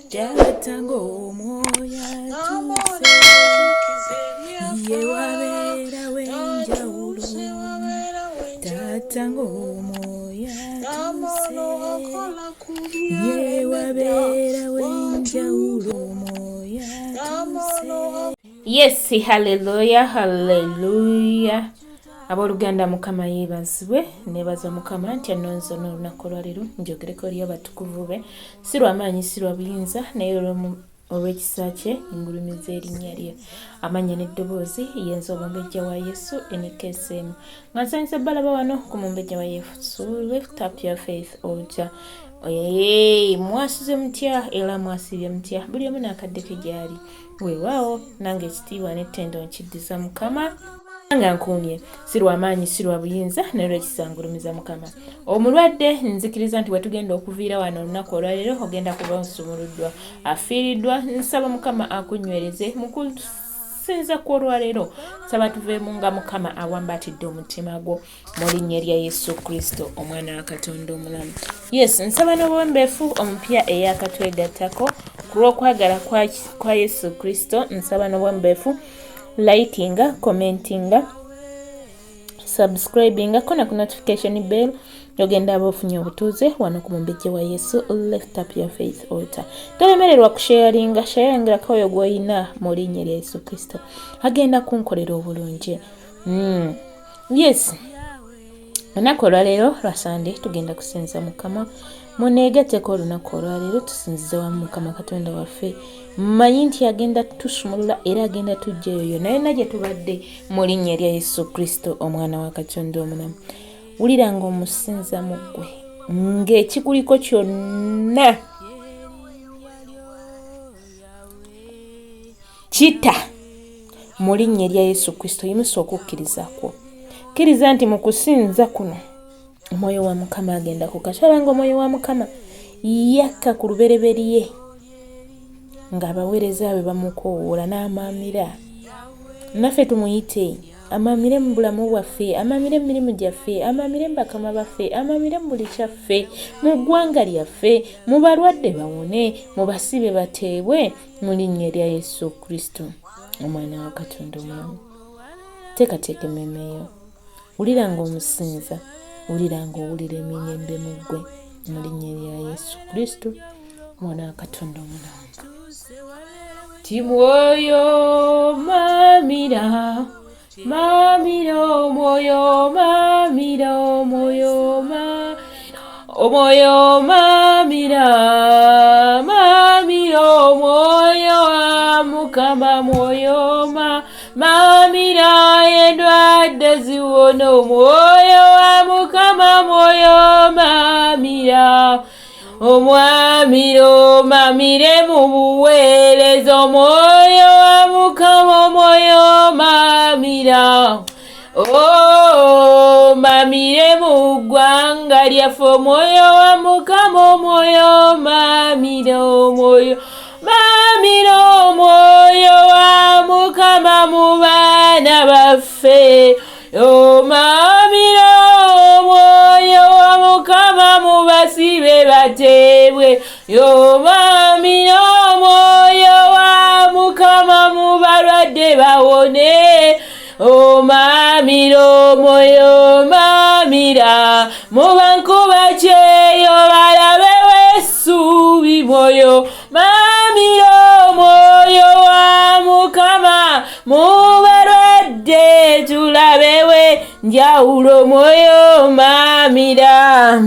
Taata ng'omwoyo atuuse, ye wabeera w'enjawulo. Taata ng'omwoyo atuuse, ye wabeera w'enjawulo, omwoyo atuuse. Yes, hallelujah, hallelujah. Abooluganda Mukama yeebazibwe, neebaza Mukama nti annonze n'olunaku olwaleero njogereko eri abatukuvu be, si lw'amaanyi si lwa buyinza naye olw'ekisa kye ngulumiza erinnya lye. Amannya n'eddoboozi yenza omumbejja wa Yesu NKSM. Nga nsanyusa balaba wano ku mumbejja wa Yesu, lift up your faith altar. Mwasize mutya era mwasibye mutya, buli omu n'akadde ke gy'ali. Weewaawo nange ekitiibwa n'ettendo nkiddiza Mukama nga nkuumye, si lw'amaanyi si lwa buyinza naye lw'ekisangulumiza Mukama. Omulwadde nzikiriza nti wetugenda okuviira wano olunaku olwaleero ogenda kuba nsumuluddwa, afiiriddwa. Nsaba Mukama akunywereze mu kusinza kw'olwaleero. Saba tuveemu nga Mukama awambaatidde omutima gwo mu linnya lya Yesu Kristo, omwana wa Katonda omulamu. Yes, nsaba n'obuwembeefu omupya eyakatwegattako ku lw'okwagala kwa Yesu Kristo. Nsaba n'obuwembeefu likinga, commentinga, subscribinga kona ku notification bell yogenda abafunye obutuuze wano ku mumbejja wa Yesu, lift up your faith altar. Tolemererwa kusharinga, sharingira kayo gwoyina mu linnya lya Yesu Kristo, agenda kunkolera obulungi. Yes, olunaku olwaleero lwa Sunday tugenda kusinza Mukama. Muneegatteko olunaku olwaleero tusinzize wamu Mukama Katonda waffe. Mmanyi nti agenda tusumulula era agenda tuggyayo yonna gye tubadde mu linnya lya Yesu Kristo, omwana wa Katonda omulamu. Wulira ng'omusinza mu ggwe ng'ekikuliko kyonna kita mu linnya lya Yesu Kristo. Yimusa okukkiriza kwo, kkiriza nti mu kusinza kuno omwoyo wa Mukama agenda kukasala, nga omwoyo wa Mukama yakka ku lubereberye ng'abaweereza be bamukoowoola n'amaamira. Naffe tumuyite amaamire mu bulamu bwaffe, amaamire mu mirimu gyaffe, amaamire mu bakama baffe, amaamire mu buli kyaffe, mu ggwanga lyaffe, mu balwadde bawone, mu basibe bateebwe mu linnya lya Yesu Kristo, omwana wa Katonda omulamu. Teekateeka emmeeme yo, wulira ng'omusinza, wulira ng'owulira eminyembe mu ggwe mu linnya lya Yesu Kristo, omwana wa Katonda omulamu. Timwoyo mamira, mamira omwoyo, mamira omwoyo, omwoyo mamira, mamira omwoyo wa Mukama, mwoyo mamira endwadde ziwona, omwoyo wa Mukama, mwoyo mamira. Omwamiro mamire mu buweereza, omwoyo wa Mukama, omwoyo mamira. Mamire mu ggwanga lyaffe, omwoyo wa Mukama, omwoyo mamira. Omwoyo mamira, omwoyo wa Mukama mu baana baffe. Mamira omwoyo wa Mukama mu basibe bateebwe. Mamira omwoyo wa Mukama mu balwadde bawone. Mamira omwoyo mamira mu bankuba kyeyo balabe w'essuubi, mwoyo mamira omwoyo wa Mukama mu balwadde tulabewe njawulo, mwoyo mamira.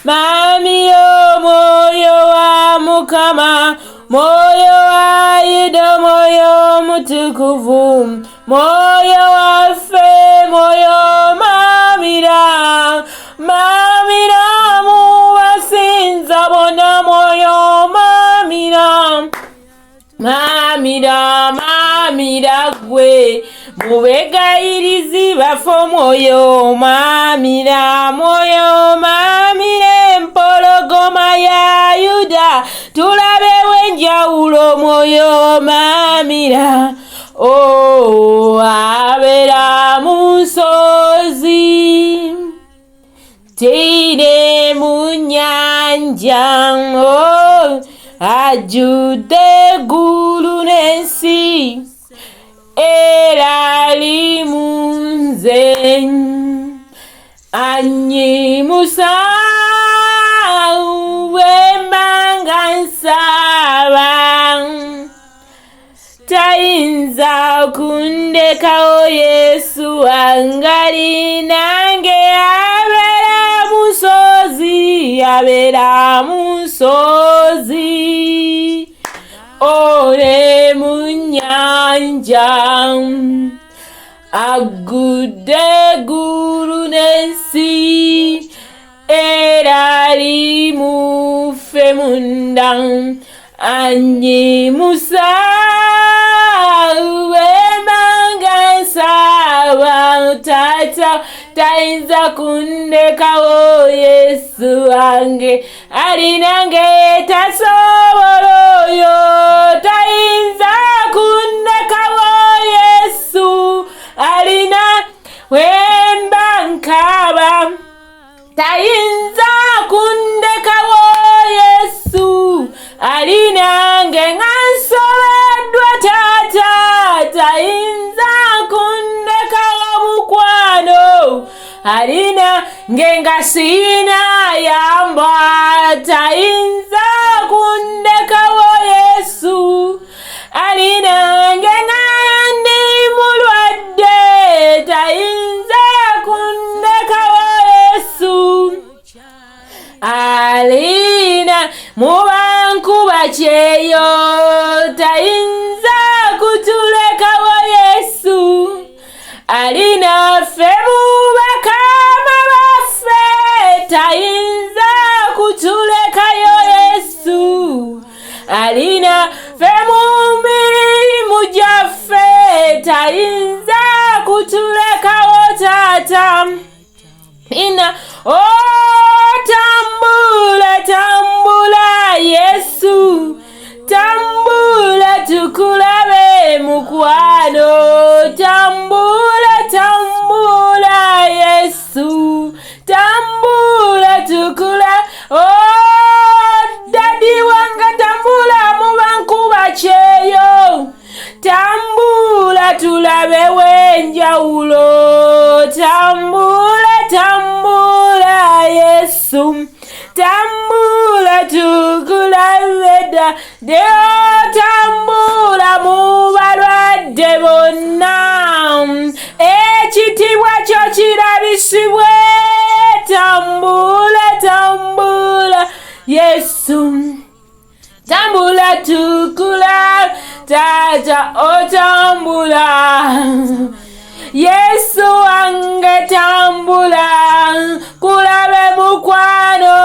Mamira omwoyo wa Mukama, mwoyo wa Yuda, mwoyo mutukuvu, mwoyo waffe, mwoyo mamira. Mamira mu basinza bonna, mwoyo mamira. Mamira, mamira gwe mu begayirizi baffe, omwoyo mamira, mwoyo mamira empologoma ya Yuda tulabewo enjawulo, mwoyo mamira. Abeera mu nsozi teine mu nnyanja, ajjudde eggulu n'ensi era ali mu nze annyimusa bwe mba nga nsaba tayinza kundekawo Yesu wange ali nange abeera mu nsozi ole mu nnyanja aggudde eggulu n'ensi era ali mu ffe munda annyimusa bwe mba nga nsaba taata tayinza kundekawo Yesu wange ali nange tasobola oyo tayinza kundekawo Yesu alina wemba nkaba tayinza kundekawo Yesu ali nange nga nsobeddwa taata tayinza kundekawo mukwano alina ngenga sina yamba tayinza kundekawo Yesu alina ngenga ndi mulwadde tayinza kundekawo Yesu alina mubankuba kyeyo tayinza kutulekawo Yesu alina ffe mubakama baffe tayinza kutulekayo Yesu alina ffe mu mirimu gyaffe tayinza kutulekawo taata ina tambula tambula Yesu tambula tukulabe mukwano tambula tambula Yesu tambula tukula dadi wange tambula mubankuba kyeyo tambula tulabe wenjawulo tambula tambula Yesu tambula tukulabe deo tambula mu balwadde bonna ekitiibwa kyo kirabisibwe tambula tambula Yesu tambula tukulabe taata otambula Yesu wange tambula kulabe mukwano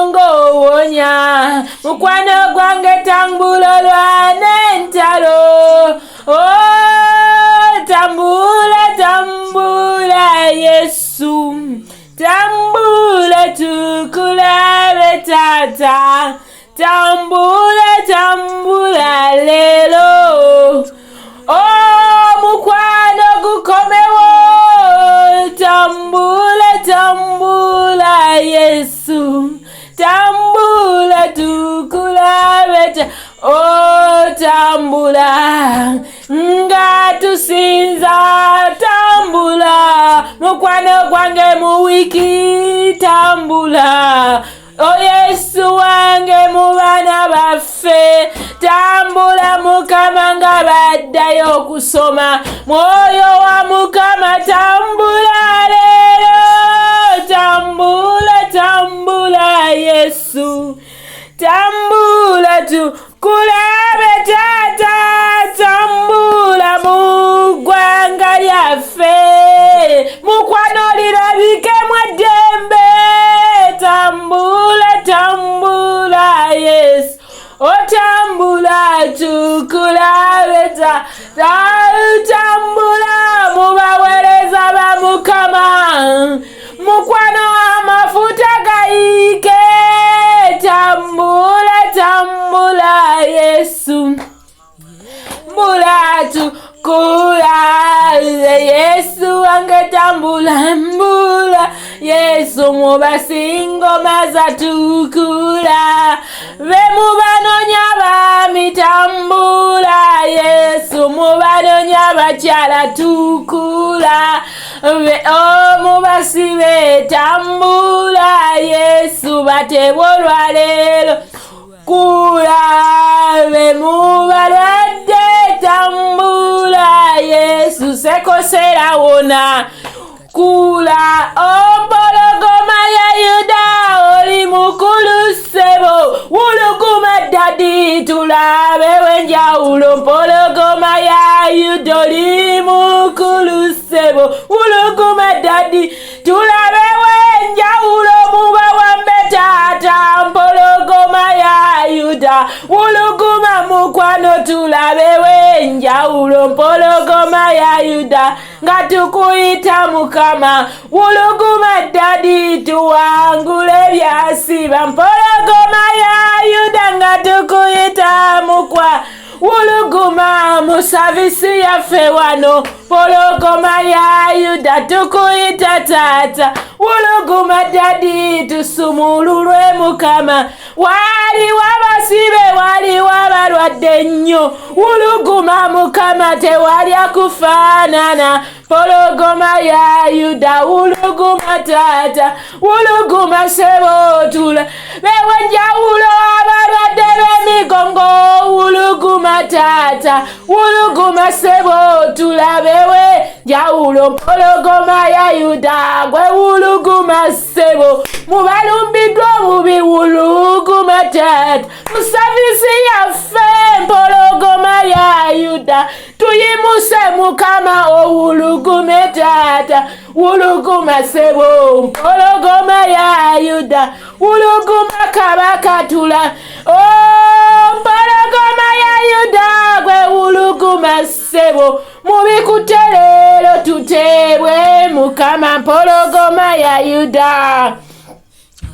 ng'owonya mukwano gwange tambula olwane entalo tambula tambula Yesu tambula tukulabe taata tambula tambula lelo mukwano gukomewo tambula tambula Yesu tambula tukulabe tambula nga tusinza tambula mukwano gwange mu wiki tambula Yesu wange mu baana baffe tambula Mukama nga baddayo okusoma mwoyo wa Mukama tambula leero tambula tambula Yesu tambula tukulabe taata tambula mu ggwanga lyaffe mukwano lirabikemu eddembe tambula tambula Yesu otambula tukulabe tambula mu baweereza ba Mukama mukwano amafuta gayike tambula tambula Yesu mbula tukulabe kula Yesu wange tambula Yesu mubasingo maza tukula Vemu banonya bamitambula Yesu mubanonya bachala tukula mubasibe tambula Yesu batebolwa lelo kula vemu balwadde tambula Yesu sekosera wona kula ompologoma ya Yuda oli mukulu sebo wuluguma dadi tulabe wenjawulo mpologoma ya Yuda oli mukulu sebo wuluguma dadi tulabe wenjawulo muba wambe tata mpologoma ya Yuda wuluguma mukwano tulabe wenjawulo mpologoma ya Yuda nga tukuyita Mukama wuluguma dadi tuwangule byasiba mpologoma ya Yuda nga tukuyita mukwa wuluguma musavisi yaffe wano pologoma ya Yuda tukuyita tata wuluguma dadi tusumululwe Mukama wali wabasibe wali wabalwadde nnyo wuluguma Mukama tewali akufaanana pologoma ya Yuda wuluguma tata wuluguma sebotula bewenjawulo abalwadde b'emigongo wuluguma tata wuluguma sebotula bewe njawulo pologoma ya Yuda gwe wuluguma sebo mubalumbiddwa obubi wuluguma tata musavisi yaffe pologoma ya Yuda tuyimuse Mukama owulugume tata wuluguma sebo pologoma ya Yuda wuluguma kabaka tula pologoma ya Yuda gwe wuluguma sebo mubikutelero tutebwe Mukama pologoma ya Yuda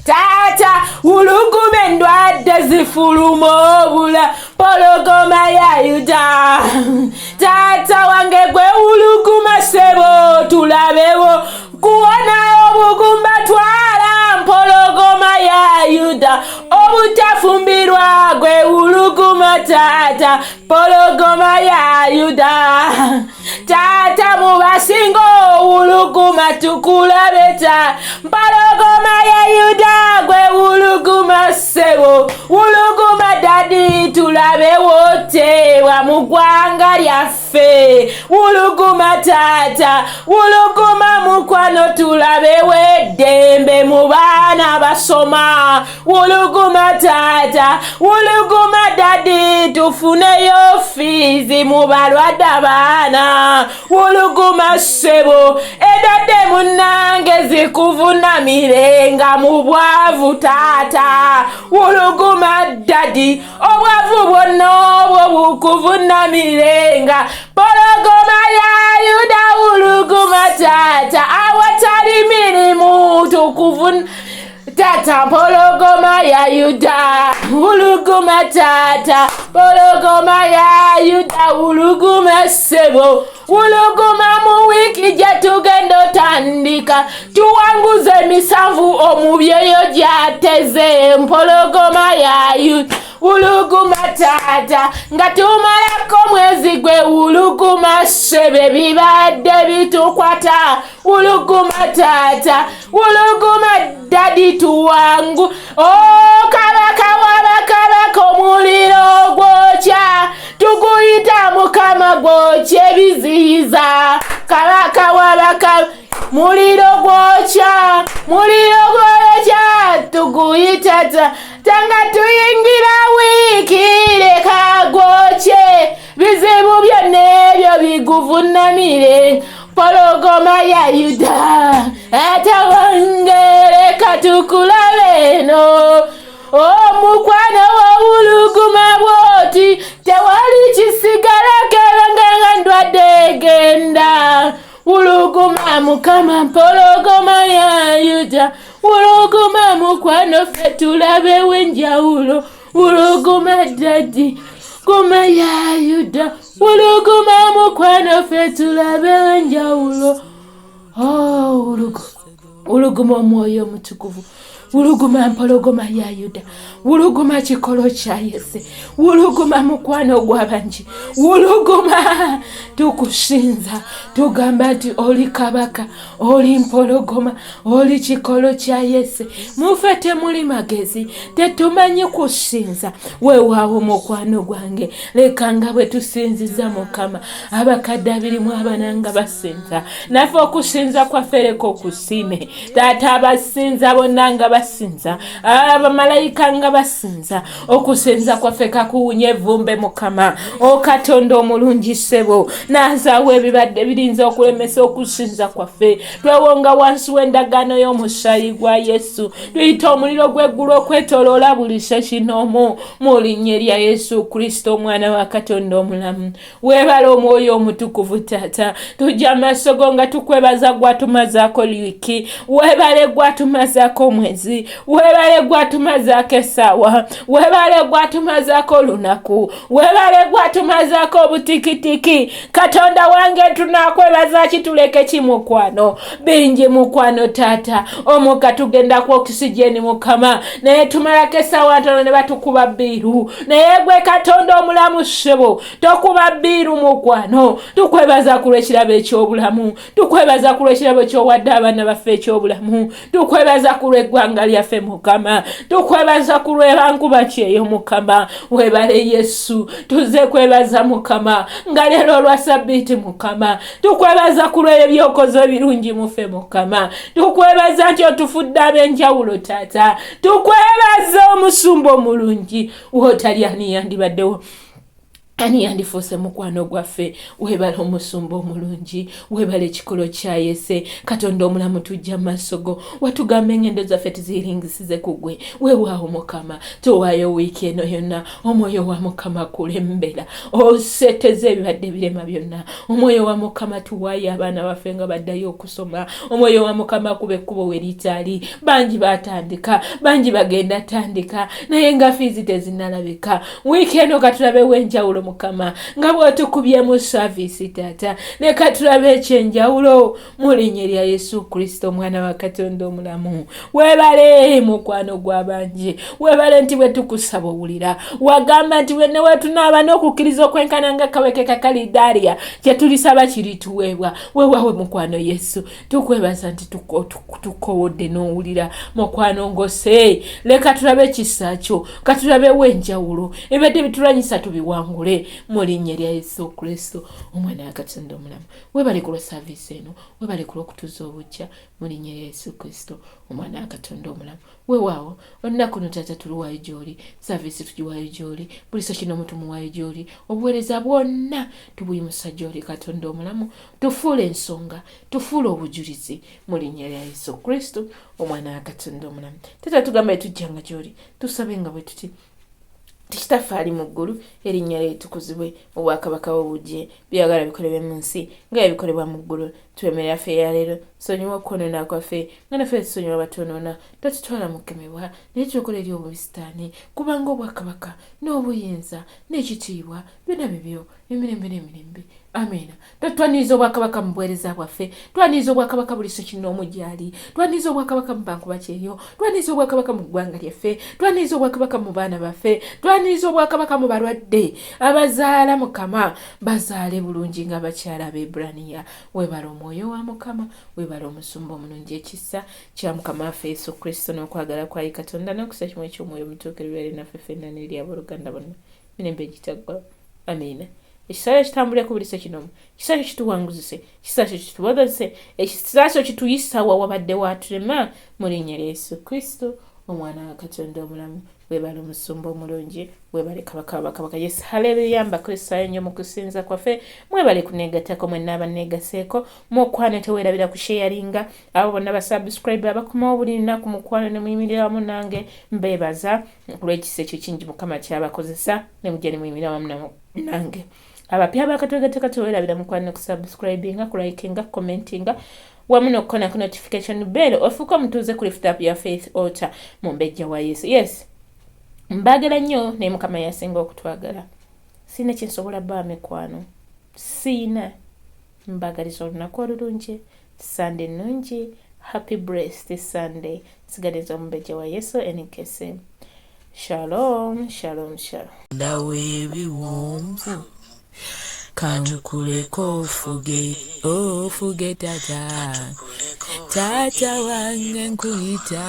tata wulugume endwadde zifuluma obula pologoma ya Yuda tata wange gwe wuluguma sebo tulabewo kuwona obugumba twala mpologoma ya Yuda obutafumbirwa gwe wuluguma tata pologoma ya Yuda tata mubasingo wuluguma tukulabeta pologoma ya Yuda gwe wuluguma sebo wuluguma dadi tulabe wote wa mugwanga lyaffe wuluguma tata wuluguma mukwano tulabe weddembe mu baana basoma wuluguma tata wuluguma dadi tufuneyo fizi mu balwadde abaana wuluguma sebo edadde munnange zikuvunamirenga mu bwavu tata wuluguma dadi obwavu bwonna obwo bukuvunamirenga pologoma ya Yuda wuluguma tata awatali mirimu tukuvun tata pologoma ya Yuda wuluguma tata pologoma ya Yuda wuluguma sebo wuluguma mu wiki gyetugenda otandika tuwanguze emisanvu omubyeyo gyateze mpologoma ya Yuda wuluguma tata nga tumalako mwezi gwe wuluguma sebe bibadde bitukwata wuluguma tata wuluguma dadi tuwangu kabaka wabakabaka omuliro gwokya tuguyita Mukama gwokya ebiziyiza kabaka wabaka muliro gwokya tuguyita tanga tuyingira wiki leka gwokye bizibu byonna ebyo biguvunamire pologoma ya Yuda atawangereka tukulabe eno omukwano w'obuluguma bwoti tewali kisigala kebenga ndwadde genda wuluguma Mukama pologoma ya Yuda wuluguma mukwano ffe tulabe wenjawulo wuluguma dadi Guma ya Yuda wuluguma mukwano ffe tulabe enjawulo. Wuluguma omwoyo omutukuvu, wuluguma mpologoma ya Yuda, wuluguma kikolo kya Yesu, wuluguma mukwano gw'abangi, wuluguma tukusinza tugamba nti oli kabaka, oli mpologoma, oli kikolo kya Yesu. Muffe temuli magezi, tetumanyi kusinza. Weewaawo mukwano gwange, leka nga bwe tusinziza Mukama. Abakadde 24 nga basinza, naffe okusinza kwaffe leka okusiime. Taata abasinza bonna nga basinza, abamalayika nga basinza, okusinza kwaffe kakuwunye evvumbe Mukama. O Katonda omulungi ssebo, nansaawo ebibadde birinza okulemesa okusinza kwaffe. Twewonga wansi w'endagaano y'omusaayi gwa Yesu, tuyita omuliro gw'eggulu okwetooloola buli sekinoomu mu linnya lya Yesu Kristo omwana wa Katonda omulamu. Weebale omwoyo omutukuvu Taata, tujja amaaso go nga tukwebaza gwatumazaako liwiki, weebale gwatumazaako omwezi, weebale gwatumazaako essaawa, weebale gwatumazaako olunaku, weebale gwatumazaako obutikitiki. Katonda wange tunakwebaza kituleke ki mukwano, bingi mukwano Taata, omuka tugenda ku okisigeni Mukama, naye tumalako essaawa ntono ne batukuba bbiiru, naye gwe Katonda omulamu ssebo tokuba bbiiru mukwano. Tukwebaza ku lw'ekirabo eky'obulamu, tukwebaza ku lw'ekirabo ky'owadde abaana baffe eky'obulamu, tukwebaza ku lw'eggwanga lyaffe Mukama, tukwebaza ku lw'ebankuba kyeyo Mukama. Weebale Yesu, tuze kwebaza Mukama nga leero olwa Sabbiiti Mukama, tukwebaza ku lw'ebyokozo ebirungi muffe Mukama, tukwebaza nti otufudde ab'enjawulo Taata, tukwebaza omusumba omulungi, wootali ani yandibaddewo, ani yandifuuse mukwano gwaffe. Weebale omusumba omulungi, weebale ekikolo kya Yesu. Katonda omulamu tujja maaso go, watugamba engendo zaffe tuziringisize ku gwe. Weewaawo Mukama, tuwaayo wiiki eno yonna, omwoyo wa Mukama kulembera, oseeteze ebibadde birema byonna. Omwoyo wa Mukama tuwaayo abaana baffe nga baddayo okusoma, omwoyo wa Mukama kuba ekkubo we litaali. Bangi batandika, bangi bagenda tandika, naye nga fiizi tezinnalabika. Wiiki eno katulabewo enjawulo Mukama, nga bw'otukubye mu saavisi Taata, leka tulabe ekyenjawulo mu linnya lya Yesu Kristo omwana wa Katonda omulamu. Weebale mukwano gw'abangi, weebale nti bwe tukusaba owulira. Wagamba nti bwe newetunaaba n'okukkiriza okwenkana nga kaweke kakalidaaliya kye tulisaba kirituweebwa. Weewaawe mukwano Yesu, tukwebaza nti tukowodde n'owulira. Mukwano ngose, leka tulabe ekisa kyo, katulabewo enjawulo, ebadde bitulwanyisa tubiwangule mu linnya lya Yesu Kristo omwana wa Katonda omulamu. Weebale ku lwa saavisi eno, weebale ku lw'okutuuza obujja mu linnya lya Yesu Kristo omwana wa Katonda omulamu. Weewaawo olunaku luno Taata tuluwaayo gy'oli, saavisi tugiwaayo gy'oli, buli sekinomu tumuwaayo gy'oli, obuweereza bwonna tubuyimusa gy'oli Katonda omulamu. Tufuule ensonga, tufuule obujulizi mu linnya lya Yesu Kristo omwana wa Katonda omulamu. Taata tugamba tujjanga gy'oli, tusabe nga bwe tuti. Kitaffe ali mu ggulu, erinnya lye litukuzibwe, obwakabaka bwo bujje, byagala bikolebwe mu nsi nga ebikolebwa mu ggulu. Twemerera ffe ya leero, sonyiwa okwonoona kwaffe nga naffe tusonyiwa abatuonoona, totutwala mu kukemebwa naye tulokola eri obubisitaani, kubanga obwakabaka n'obuyinza n'ekitiibwa byonna bibyo emirembe n'emirembe. Amiina. Twaniriza obwakabaka mu buweereza bwaffe, twaniriza obwakabaka buli sekinoomu gy'ali, twaniriza obwakabaka mu bankuba kyeyo, twaniriza obwakabaka mu ggwanga lyaffe, twaniriza obwakabaka mu baana baffe, twaniriza obwakabaka mu balwadde abazaala Mukama bazaale bulungi nga bakyala Abaebbulaniya. Weebale omwoyo wa Mukama, weebale omusumba omulungi, ekisa kya Mukama waffe Yesu Kristo n'okwagala kwa Katonda n'okusa kimwe ky'omwoyo omutuukirivu eri naffe ffenna n'eri abooluganda bonna mirembe gitaggwa. Amiina. Ekisaaso kitambuleko buli sekinomu, ekisaaso kituwanguzise, ekisaaso kituwozese, ekisaaso kituyisa wabadde watulema mu linnya lya Yesu Kristo omwana wa Katonda omulamu. Weebale omusumba omulungi, weebale kabaka w'abakabaka. Yesu haleluya. Mbakristo nnyo mu kusinza kwaffe, mwebale kuneegattako mwenna abaneegaseeko. Mukwano teweerabira ku sharinga, abo bonna basubscribe abakomawo buli lunaku mukwano ne muyimirira wamu nange, mbeebaza olw'ekisa ekyo kingi Mukama kyabakozesa ne mujja ne muyimirira wamu nange. Abapya bakatwegatteko teweerabira mukwano kusubscribinga, kulikinga, commentinga wamu n'okukona ku notification bell ofuuka omutuuze ku lift up ya faith altar mumbejja wa Yesu. Yes, mbaagala nnyo naye Mukama yasinga okutwagala. Sina kyensobola bba mikwano. Sina. Mbagaliza olunaku olulungi. Sunday nungi. Happy blessed Sunday. Sigadde omumbejja wa Yesu NKSM. Shalom, shalom, shalom. Dawe biwomvu kankuleko ofuge tata wange nkuyita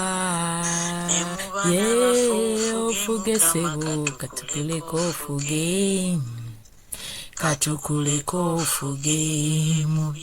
ofuge sebo katukuleko ofuge mu